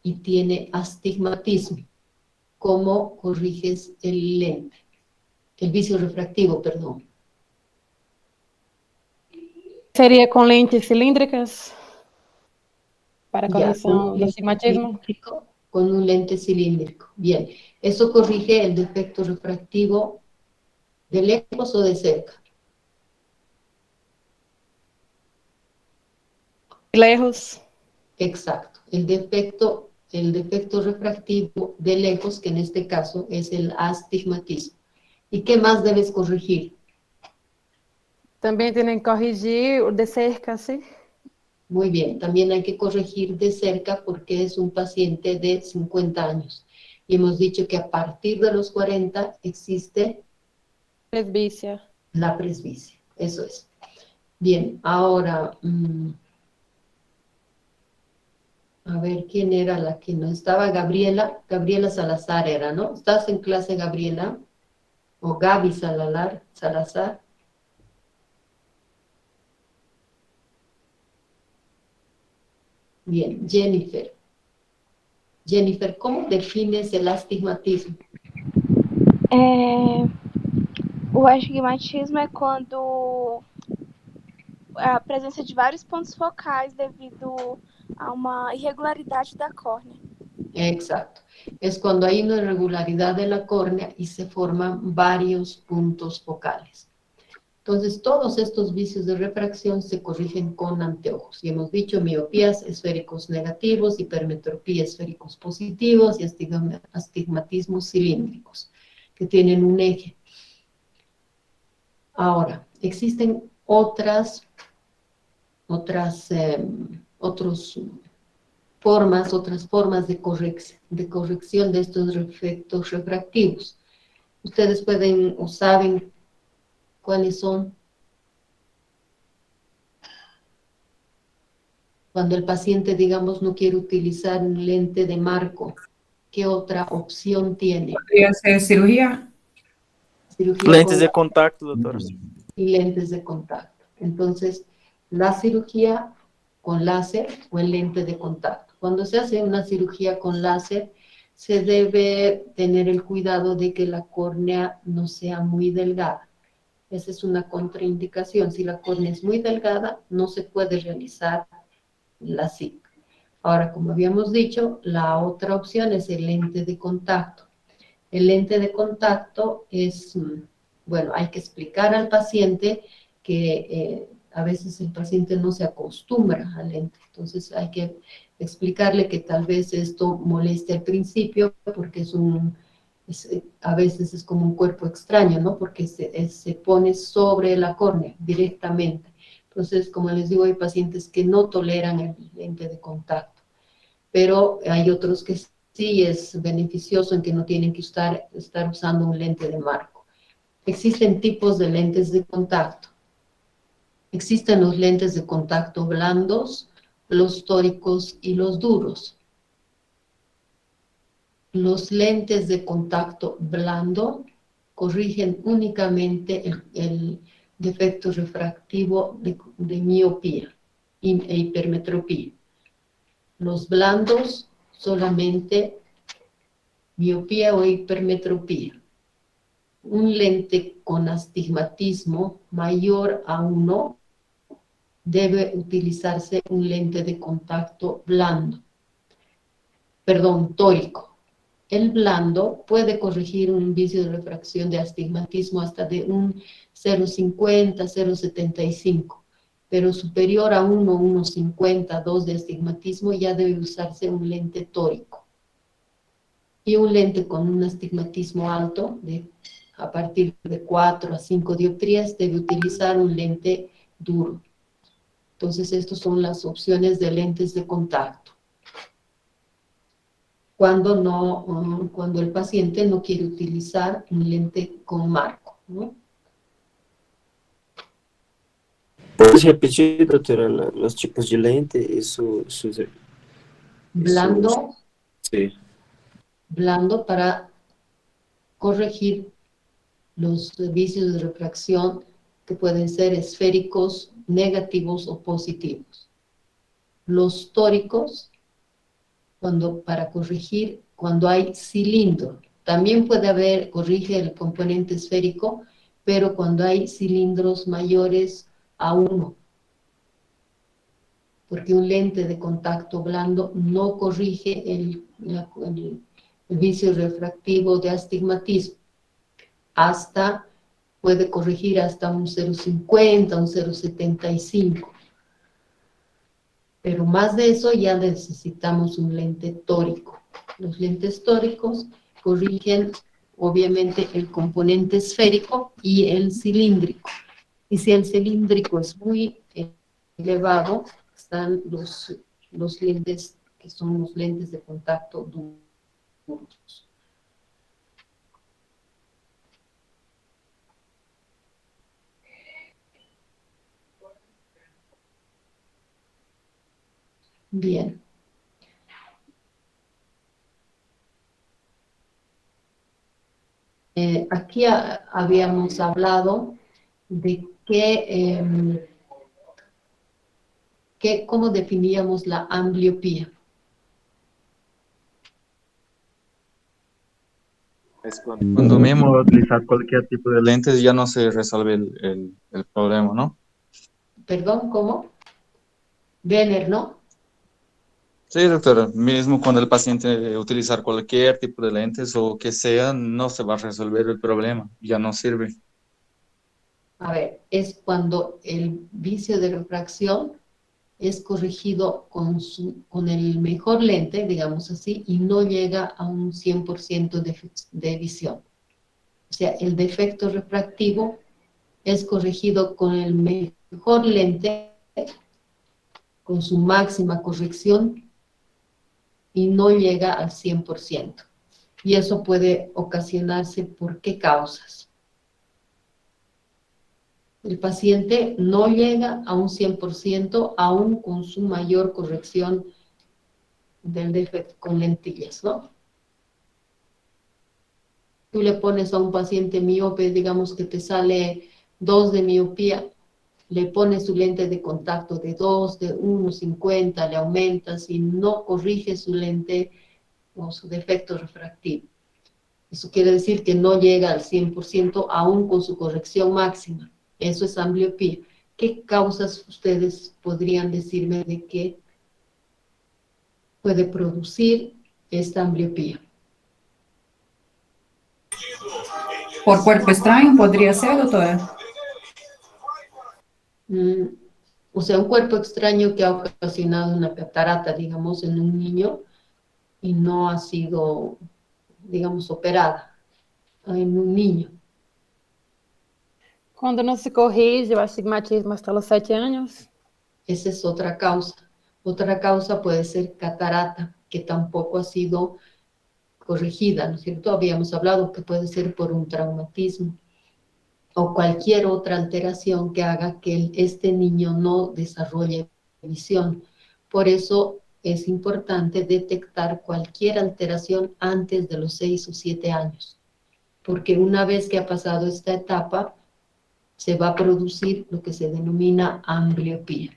y tiene astigmatismo, ¿cómo corriges el lente? El vicio refractivo, perdón. Sería con lentes cilíndricas para Ya, corrección de astigmatismo. cilíndrico, con un lente cilíndrico. Bien, eso corrige el defecto refractivo de lejos o de cerca. Lejos. Exacto. El defecto refractivo de lejos, que en este caso es el astigmatismo. ¿Y qué más debes corregir? También tienen que corregir de cerca, ¿sí? Muy bien, también hay que corregir de cerca porque es un paciente de 50 años. Y hemos dicho que a partir de los 40 existe Presbicia. la presbicia. Eso es. Bien, ahora, a ver, ¿quién era la que no estaba? Gabriela Salazar era, ¿no? ¿Estás en clase, Gabriela? ¿O Gaby Salazar? Bien, Jennifer. Jennifer, ¿cómo defines el astigmatismo? O astigmatismo é quando a presença de vários pontos focais devido a uma irregularidade da córnea. Exacto. Es cuando hay una irregularidad de la córnea y se forman varios puntos focales. Entonces, todos estos vicios de refracción se corrigen con anteojos. Y hemos dicho miopías esféricos negativos, hipermetropía esféricos positivos y astigmatismos cilíndricos, que tienen un eje. Ahora, existen otras formas de corrección de estos efectos refractivos. Ustedes pueden o saben cuáles son. Cuando el paciente, digamos, no quiere utilizar un lente de marco, ¿qué otra opción tiene? ¿Podría ser cirugía? Cirugía Lentes con de contacto, doctora. y lentes de contacto. Entonces, la cirugía con láser o el lente de contacto. Cuando se hace una cirugía con láser, se debe tener el cuidado de que la córnea no sea muy delgada. Esa es una contraindicación. Si la córnea es muy delgada, no se puede realizar la CIC. Ahora, como habíamos dicho, la otra opción es el lente de contacto. El lente de contacto es, bueno, hay que explicar al paciente que a veces el paciente no se acostumbra al lente, entonces hay que explicarle que tal vez esto moleste al principio porque a veces es como un cuerpo extraño, ¿no? Porque se pone sobre la córnea directamente. Entonces, como les digo, hay pacientes que no toleran el lente de contacto, pero hay otros que sí es beneficioso en que no tienen que estar usando un lente de marco. Existen tipos de lentes de contacto. Existen los lentes de contacto blandos, los tóricos y los duros. Los lentes de contacto blando corrigen únicamente el defecto refractivo de miopía e hipermetropía. Los blandos solamente miopía o hipermetropía. Un lente con astigmatismo mayor a 1 debe utilizarse un lente de contacto blando, perdón, tórico. El blando puede corregir un vicio de refracción de astigmatismo hasta de un 0,50, 0,75, pero superior a 1, 1,50, 2 de astigmatismo ya debe usarse un lente tórico. Y un lente con un astigmatismo alto, a partir de 4 a 5 dioptrías, debe utilizar un lente duro. Entonces, estas son las opciones de lentes de contacto. Cuando el paciente no quiere utilizar un lente con marco, ¿no? ¿Puedes repetir, doctora, los tipos de lente y Blando, sí. blando para corregir los vicios de refracción que pueden ser esféricos, negativos o positivos. Los tóricos, para corregir cuando hay cilindro. También corrige el componente esférico, pero cuando hay cilindros mayores a 1. Porque un lente de contacto blando no corrige el vicio refractivo de astigmatismo. Puede corregir hasta un 0,50, un 0,75. Pero más de eso ya necesitamos un lente tórico. Los lentes tóricos corrigen obviamente el componente esférico y el cilíndrico. Y si el cilíndrico es muy elevado, están los lentes que son los lentes de contacto duros. Bien. Aquí habíamos hablado de cómo definíamos la ambliopía. Es cuando mismo utilizar cualquier tipo de lentes ya no se resuelve el problema, ¿no? Perdón, ¿cómo? Venner, ¿no? Sí, doctora, mismo cuando el paciente utilizar cualquier tipo de lentes o que sea, no se va a resolver el problema, ya no sirve. A ver, es cuando el vicio de refracción es corregido con el mejor lente, digamos así, y no llega a un 100% de visión. O sea, el defecto refractivo es corregido con el mejor lente, con su máxima corrección, y no llega al 100%. Y eso puede ocasionarse por qué causas. El paciente no llega a un 100% aún con su mayor corrección del defecto con lentillas, ¿no? Tú le pones a un paciente miope, digamos que te sale 2 de miopía, le pones su lente de contacto de 2, de 1,50, le aumentas y no corrige su lente o su defecto refractivo. Eso quiere decir que no llega al 100% aún con su corrección máxima. Eso es ambliopía. ¿Qué causas ustedes podrían decirme de qué puede producir esta ambliopía? Por cuerpo extraño podría ser, doctora. O sea, un cuerpo extraño que ha ocasionado una catarata, digamos, en un niño y no ha sido, digamos, operada en un niño. Quando não se corrige o astigmatismo hasta los 7 años. Esa es otra causa. Otra causa puede ser catarata, que tampoco ha sido corregida, ¿no es cierto? Habíamos hablado que puede ser por un traumatismo o cualquier otra alteración que haga que este niño no desarrolle visión. Por eso es importante detectar cualquier alteración antes de los 6 o 7 años, porque una vez que ha pasado esta etapa, se va a producir lo que se denomina ambliopía.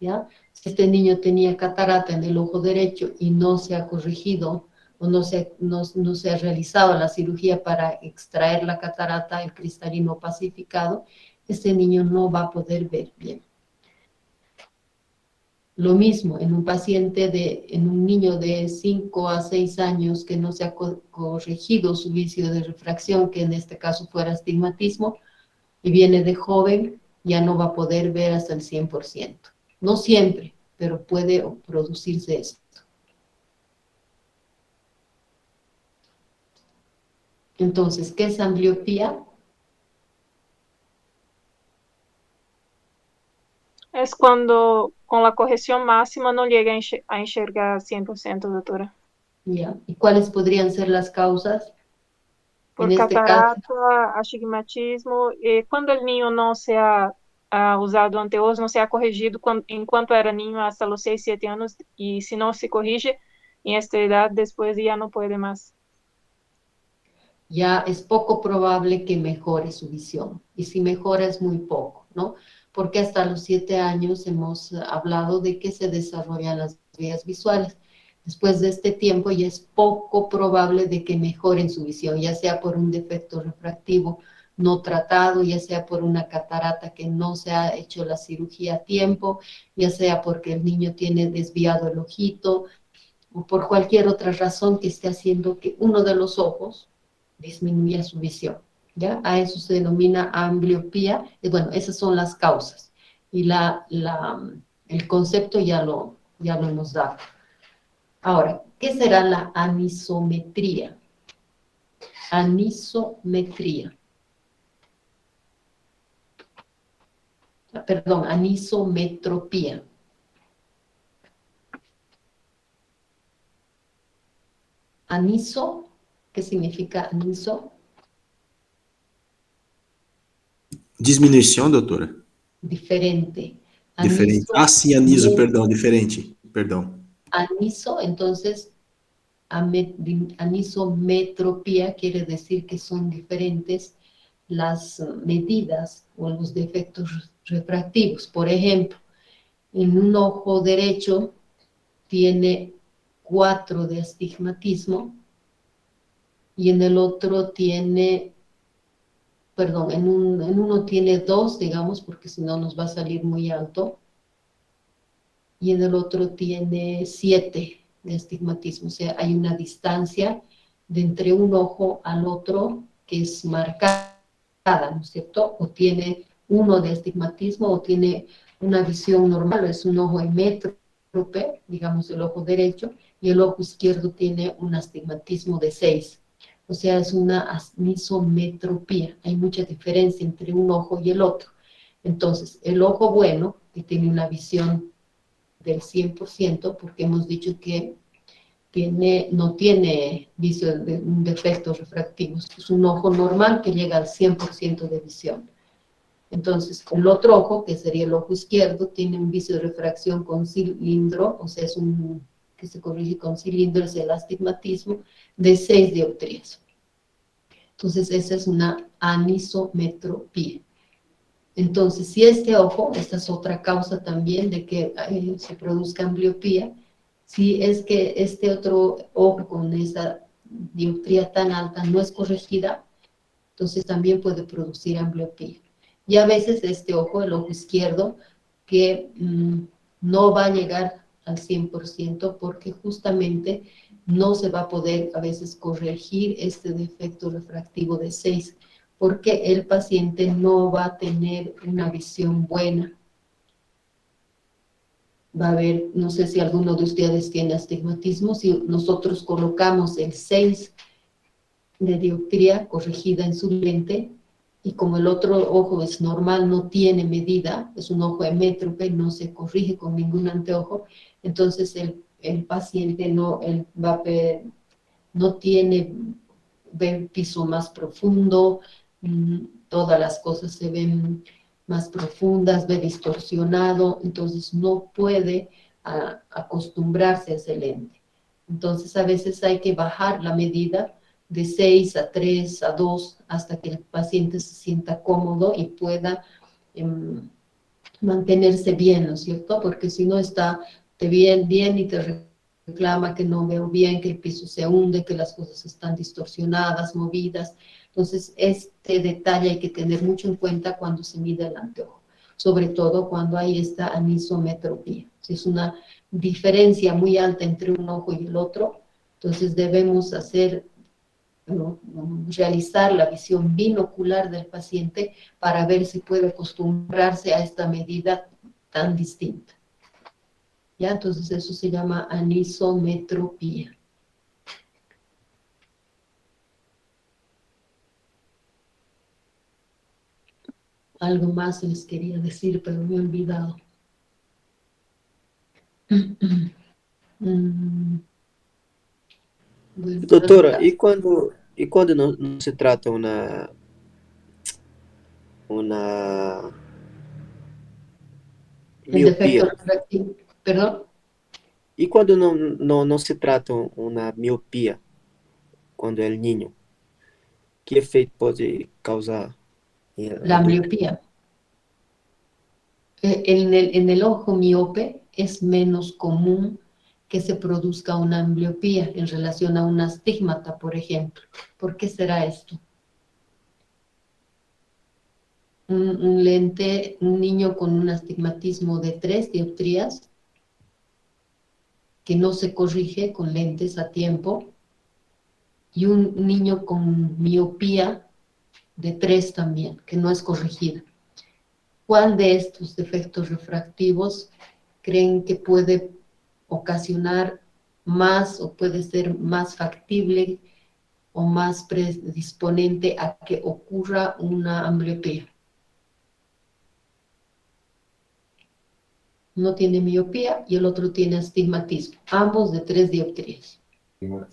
¿Ya? Si este niño tenía catarata en el ojo derecho y no se ha corregido o no se ha realizado la cirugía para extraer la catarata, el cristalino pacificado, este niño no va a poder ver bien. Lo mismo en un paciente, en un niño de 5 a 6 años que no se ha corregido su vicio de refracción, que en este caso fuera astigmatismo, y viene de joven, ya no va a poder ver hasta el 100%. No siempre, pero puede producirse esto. Entonces, ¿qué es ambliopía? Es cuando con la corrección máxima no llega a enxergar 100%, doctora. ¿Ya? ¿Y cuáles podrían ser las causas? Por En este catarata, caso, astigmatismo, cuando el niño no se ha usado anteojos, no se ha corrigido enquanto era niño hasta los 6, 7 años, y si no se corrige en esta edad, después ya no puede más. ya es poco probable que mejore su visión. Y si mejora es muy poco, ¿no? Porque hasta los 7 años hemos hablado de que se desarrollan las vías visuales. Después de este tiempo ya es poco probable de que mejoren su visión, ya sea por un defecto refractivo no tratado, ya sea por una catarata que no se ha hecho la cirugía a tiempo, ya sea porque el niño tiene desviado el ojito, o por cualquier otra razón que esté haciendo que uno de los ojos disminuya su visión, ¿ya? A eso se denomina ambliopía, y bueno, esas son las causas, y el concepto ya lo hemos dado. Ahora, ¿qué será la anisometría? Anisometría. Perdón, anisometropía. Aniso, ¿qué significa aniso? Disminuição, doutora? Diferente. Diferente. Ah, sim, aniso, perdão, diferente. Perdão. Aniso, entonces, anisometropía quiere decir que son diferentes las medidas o los defectos refractivos. Por ejemplo, en un ojo derecho tiene 4 de astigmatismo y en el otro tiene, perdón, en uno tiene 2, digamos, porque si no nos va a salir muy alto, y en el otro tiene 7 de astigmatismo. O sea, hay una distancia de entre un ojo al otro que es marcada, ¿no es cierto? O tiene 1 de astigmatismo o tiene una visión normal, o es un ojo hemétrope, digamos el ojo derecho, y el ojo izquierdo tiene un astigmatismo de 6. O sea, es una anisometropía. Hay mucha diferencia entre un ojo y el otro. Entonces, el ojo bueno, que tiene una visión del 100%, porque hemos dicho que no tiene defectos refractivos, es un ojo normal que llega al 100% de visión. Entonces, el otro ojo, que sería el ojo izquierdo, tiene un vicio de refracción con cilindro, o sea, es que se corrige con cilindro, es el astigmatismo, de 6 dioptrías. Entonces, esa es una anisometropía. Entonces, si este ojo, esta es otra causa también de que se produzca ambliopía, si es que este otro ojo con esa dioptría tan alta no es corregida, entonces también puede producir ambliopía. Y a veces este ojo, el ojo izquierdo, que no va a llegar al 100% porque justamente no se va a poder a veces corregir este defecto refractivo de 6, porque el paciente no va a tener una visión buena. Va a haber, no sé si alguno de ustedes tiene astigmatismo, si nosotros colocamos el 6 de dioptría corregida en su lente, y como el otro ojo es normal, no tiene medida, es un ojo hemétrope, no se corrige con ningún anteojo, entonces el paciente no, no tiene, ve el piso más profundo, todas las cosas se ven más profundas, ve distorsionado, entonces no puede acostumbrarse a ese lente. Entonces a veces hay que bajar la medida de 6 a 3, a 2, hasta que el paciente se sienta cómodo y pueda mantenerse bien, ¿no es cierto? Porque si no está bien y te reclama que no veo bien, que el piso se hunde, que las cosas están distorsionadas, movidas. Entonces, este detalle hay que tener mucho en cuenta cuando se mide el anteojo, sobre todo cuando hay esta anisometropía. Si es una diferencia muy alta entre un ojo y el otro, entonces debemos realizar la visión binocular del paciente para ver si puede acostumbrarse a esta medida tan distinta. ¿Ya? Entonces eso se llama anisometropía. Algo más les quería decir, pero me he olvidado. Bueno, Doutora, e quando não se trata uma el defecto miopia? refractivo, perdón. E quando não se trata uma miopia, quando é niño? Que efeito pode causar? La miopía. En el ojo miope es menos común que se produzca una ambliopía en relación a un astigmata, por ejemplo. ¿Por qué será esto? Un niño con un astigmatismo de 3 dioptrías, que no se corrige con lentes a tiempo, y un niño con miopía de 3 también, que no es corregida. ¿Cuál de estos defectos refractivos creen que puede ocasionar más o puede ser más factible o más predisponente a que ocurra una ambliopía? Uno tiene miopía y el otro tiene astigmatismo, ambos de 3 dioptrías.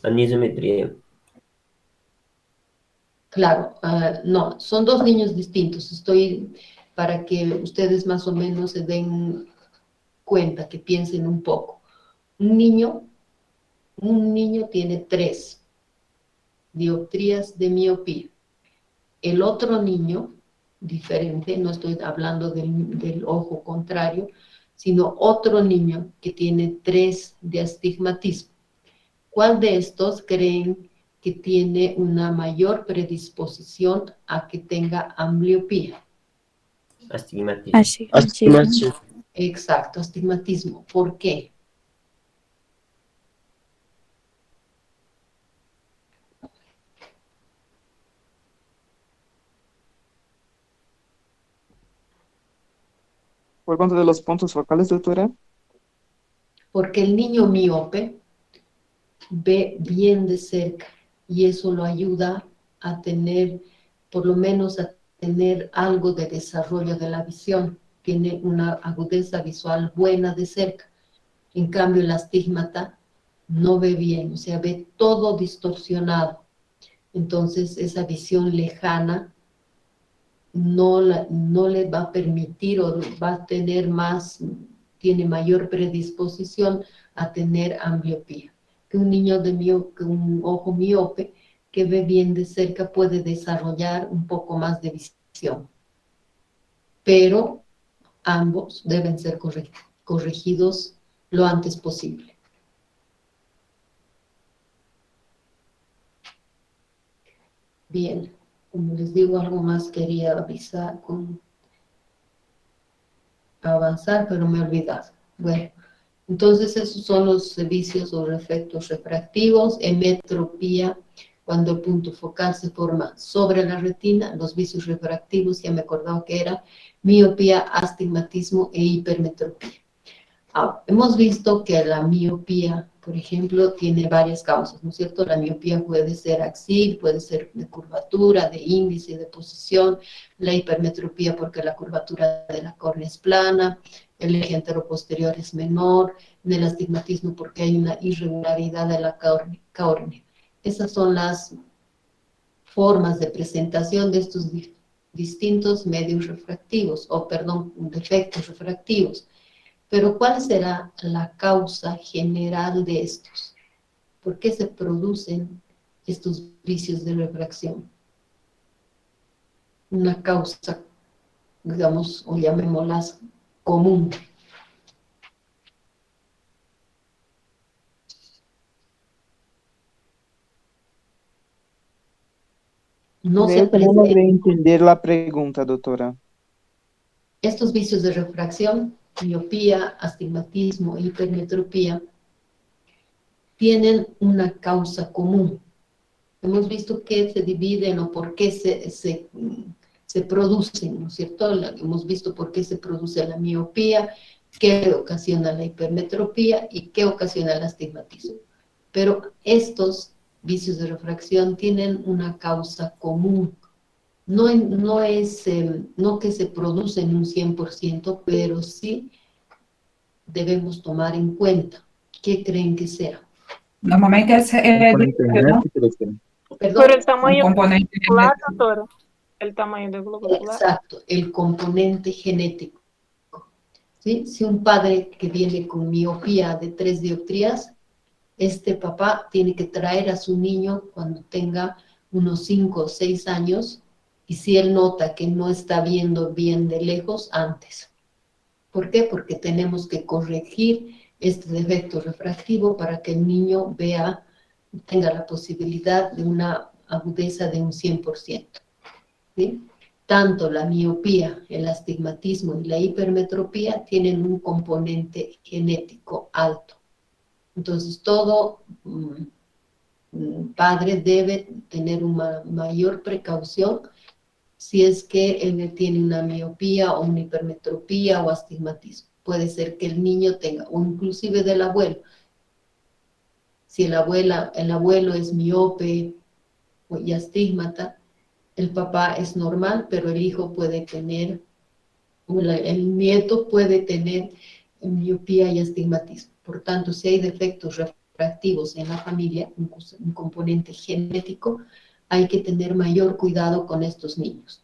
Anisometría. Claro, no, son 2 niños distintos. Estoy para que ustedes más o menos se den cuenta, que piensen un poco. Un niño tiene 3 dioptrías de miopía. El otro niño, diferente, no estoy hablando del ojo contrario, sino otro niño que tiene 3 de astigmatismo. ¿Cuál de estos creen que tiene una mayor predisposición a que tenga ambliopía? Astigmatismo. Exacto, astigmatismo. ¿Por qué? ¿Por cuánto de los puntos focales, doutora? Porque el niño miope ve bien de cerca y eso lo ayuda a tener, por lo menos a tener algo de desarrollo de la visión. Tiene una agudeza visual buena de cerca. En cambio, el astigmata no ve bien, o sea, ve todo distorsionado. Entonces, esa visión lejana no le va a permitir o va a tener tiene mayor predisposición a tener ambliopía. Que un niño que un ojo miope que ve bien de cerca puede desarrollar un poco más de visión. Pero ambos deben ser corregidos lo antes posible. Bien, como les digo, algo más quería avanzar, pero me he olvidado. Bueno, Entonces, esos son los vicios o efectos refractivos. Emetropía, cuando el punto focal se forma sobre la retina. Los vicios refractivos, ya me acordaba que era miopía, astigmatismo e hipermetropía. Ahora, hemos visto que la miopía, por ejemplo, tiene varias causas, ¿no es cierto? La miopía puede ser axil, puede ser de curvatura, de índice, de posición, la hipermetropía porque la curvatura de la córnea es plana, el eje anteroposterior es menor, en el astigmatismo porque hay una irregularidad de la córnea. Esas son las formas de presentación de estos distintos medios refractivos, o perdón, defectos refractivos. Pero ¿cuál será la causa general de estos? ¿Por qué se producen estos vicios de refracción? Una causa, digamos, o llamémoslas común. No se Creo que no logré presenta. entender la pregunta, doctora. Estos vicios de refracción, miopía, astigmatismo, hipermetropía, tienen una causa común. Hemos visto que se dividen o por qué se producen, ¿no es cierto? Hemos visto por qué se produce la miopía, qué ocasiona la hipermetropía y qué ocasiona el astigmatismo. Pero estos vicios de refracción tienen una causa común. No que se producen un 100%, pero sí debemos tomar en cuenta. ¿Qué creen que sea? Normalmente es Componente hereditario, ¿no? genético, doctora. Perdón. Por el tamaño componente globular, genético. doctora. El tamaño del globo ocular. Exacto, el componente genético. ¿Sí? Si un padre que viene con miopía de 3 dioptrías, este papá tiene que traer a su niño cuando tenga unos 5 o 6 años, y si él nota que no está viendo bien de lejos, antes. ¿Por qué? Porque tenemos que corregir este defecto refractivo para que el niño tenga la posibilidad de una agudeza de un 100%. ¿Sí? Tanto la miopía, el astigmatismo y la hipermetropía tienen un componente genético alto. Entonces, todo padre debe tener una mayor precaución si es que él tiene una miopía o una hipermetropía o astigmatismo. Puede ser que el niño tenga, o inclusive del abuelo. Si el abuelo es miope y astigmata, el papá es normal, pero el hijo puede tener, el nieto puede tener miopía y astigmatismo. Por tanto, si hay defectos refractivos en la familia, un componente genético, hay que tener mayor cuidado con estos niños.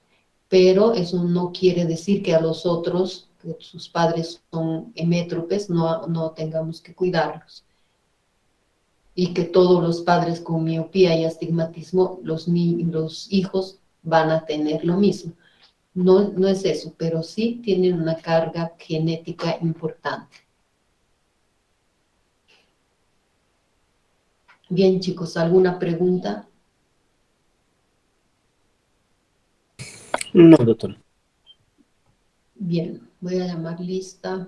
Pero eso no quiere decir que a los otros, que sus padres son emétropes, no tengamos que cuidarlos. Y que todos los padres con miopía y astigmatismo, los hijos van a tener lo mismo. No es eso, pero sí tienen una carga genética importante. Bien, chicos, ¿alguna pregunta? No, doctora. Bien, voy a llamar lista.